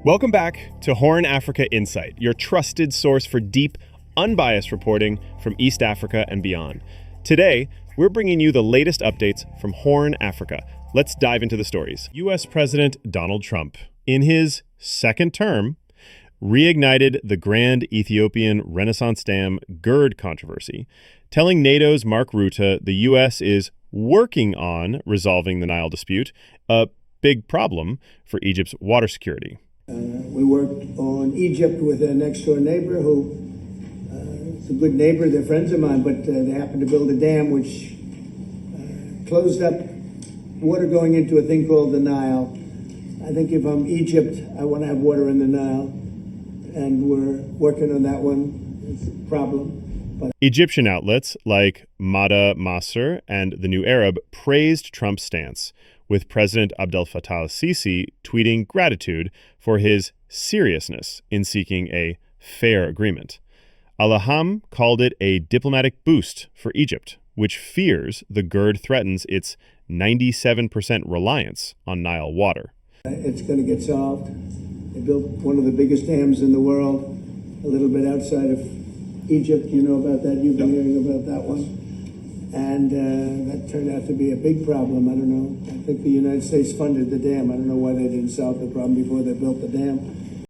Welcome back to HornAfrica Insight, your trusted source for deep, unbiased reporting from East Africa and beyond. Today, we're bringing you the latest updates from Horn Africa. Let's dive into the stories. U.S. President Donald Trump, in his second term, reignited the grand Ethiopian Renaissance Dam GERD controversy, telling NATO's Mark Rutte the U.S. is working on resolving the Nile dispute, a big problem for Egypt's water security. We worked on Egypt with a next-door neighbor who is a good neighbor. They're friends of mine, but they happened to build a dam which closed up water going into a thing called the Nile. I think if I'm Egypt, I want to have water in the Nile, and we're working on that one. It's a problem. But Egyptian outlets like Mada Masr and The New Arab praised Trump's stance, with President Abdel Fattah al-Sisi tweeting gratitude for his seriousness in seeking a fair agreement. Al-Aham called it a diplomatic boost for Egypt, which fears the GERD threatens its 97% reliance on Nile water. It's going to get solved. They built one of the biggest dams in the world, a little bit outside of Egypt. You know about that. You've been hearing about that one. And that turned out to be a big problem. I don't know. I think the United States funded the dam. I don't know why they didn't solve the problem before they built the dam.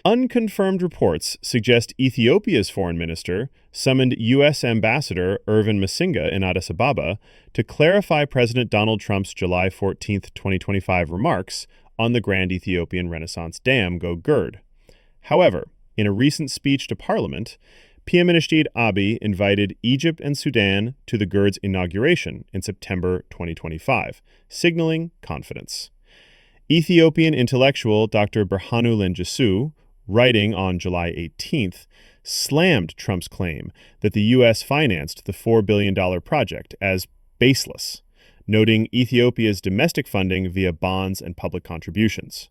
Unconfirmed reports suggest Ethiopia's foreign minister summoned U.S. Ambassador Irvin Masinga in Addis Ababa to clarify President Donald Trump's July 14, 2025 remarks on the Grand Ethiopian Renaissance Dam GERD. However, in a recent speech to Parliament, PM Abiy invited Egypt and Sudan to the GERD's inauguration in September 2025, signaling confidence. Ethiopian intellectual Dr. Berhanu Lengisu, writing on July 18th, slammed Trump's claim that the U.S. financed the $4 billion project as baseless, noting Ethiopia's domestic funding via bonds and public contributions.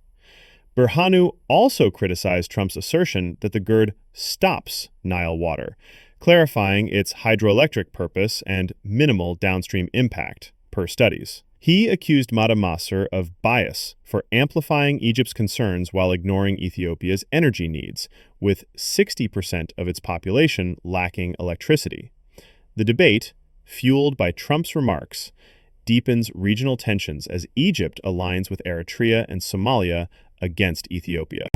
Berhanu also criticized Trump's assertion that the GERD stops Nile water, clarifying its hydroelectric purpose and minimal downstream impact, per studies. He accused Mada Masr of bias for amplifying Egypt's concerns while ignoring Ethiopia's energy needs, with 60% of its population lacking electricity. The debate, fueled by Trump's remarks, deepens regional tensions as Egypt aligns with Eritrea and Somalia against Ethiopia.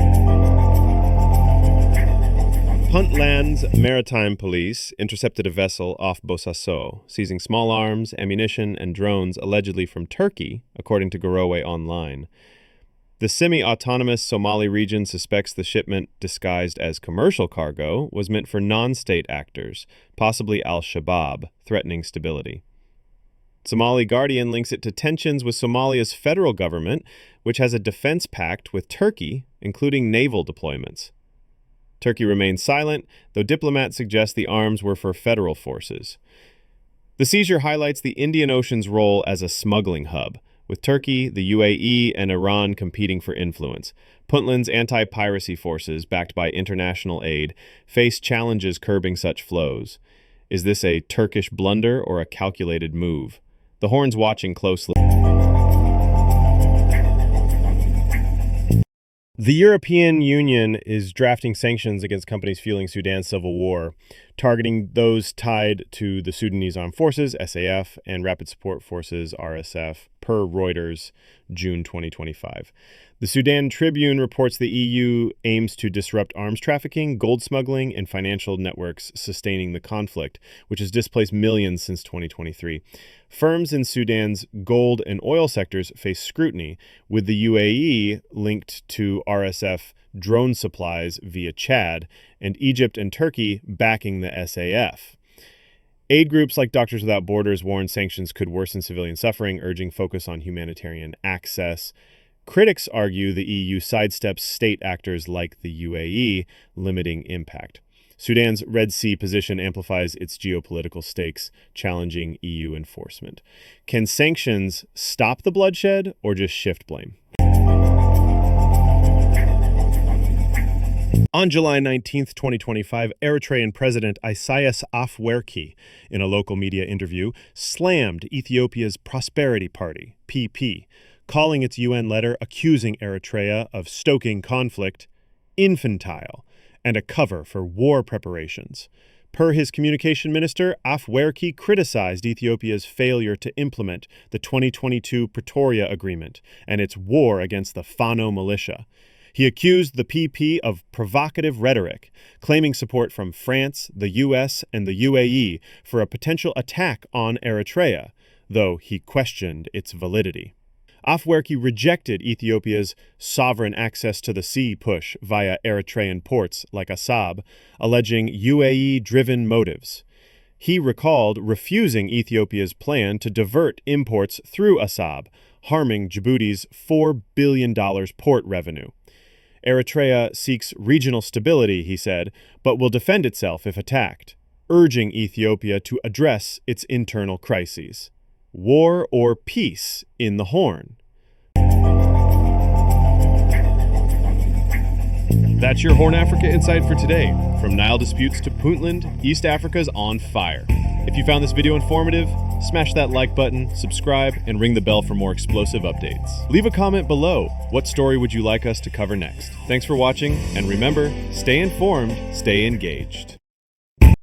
Puntland Maritime Police intercepted a vessel off Bosaso, seizing small arms, ammunition, and drones allegedly from Turkey, according to Garowe Online. The semi-autonomous Somali region suspects the shipment, disguised as commercial cargo, was meant for non-state actors, possibly al-Shabaab, threatening stability. Somali Guardian links it to tensions with Somalia's federal government, which has a defense pact with Turkey, including naval deployments. Turkey remains silent, though diplomats suggest the arms were for federal forces. The seizure highlights the Indian Ocean's role as a smuggling hub, with Turkey, the UAE, and Iran competing for influence. Puntland's anti-piracy forces, backed by international aid, face challenges curbing such flows. Is this a Turkish blunder or a calculated move? The Horn's watching closely. The European Union is drafting sanctions against companies fueling Sudan's civil war, targeting those tied to the Sudanese Armed Forces, SAF, and Rapid Support Forces, RSF, per Reuters, June 2025. The Sudan Tribune reports the EU aims to disrupt arms trafficking, gold smuggling, and financial networks sustaining the conflict, which has displaced millions since 2023. Firms in Sudan's gold and oil sectors face scrutiny, with the UAE linked to RSF drone supplies via Chad, and Egypt and Turkey backing the SAF. Aid groups like Doctors Without Borders warn sanctions could worsen civilian suffering, urging focus on humanitarian access. Critics argue the EU sidesteps state actors like the UAE, limiting impact. Sudan's Red Sea position amplifies its geopolitical stakes, challenging EU enforcement. Can sanctions stop the bloodshed or just shift blame? On July 19, 2025, Eritrean President Isaias Afewerki, in a local media interview, slammed Ethiopia's Prosperity Party, PP, calling its UN letter accusing Eritrea of stoking conflict infantile and a cover for war preparations. Per his communication minister, Afewerki criticized Ethiopia's failure to implement the 2022 Pretoria Agreement and its war against the Fano militia. He accused the PP of provocative rhetoric, claiming support from France, the US, and the UAE for a potential attack on Eritrea, though he questioned its validity. Afewerki rejected Ethiopia's sovereign access to the sea push via Eritrean ports like Assab, alleging UAE-driven motives. He recalled refusing Ethiopia's plan to divert imports through Assab, harming Djibouti's $4 billion port revenue. Eritrea seeks regional stability, he said, but will defend itself if attacked, urging Ethiopia to address its internal crises. War or peace in the Horn? That's your Horn Africa Insight for today. From Nile disputes to Puntland, East Africa's on fire. If you found this video informative, smash that like button, subscribe, and ring the bell for more explosive updates. Leave a comment below. What story would you like us to cover next? Thanks for watching, and remember, stay informed, stay engaged.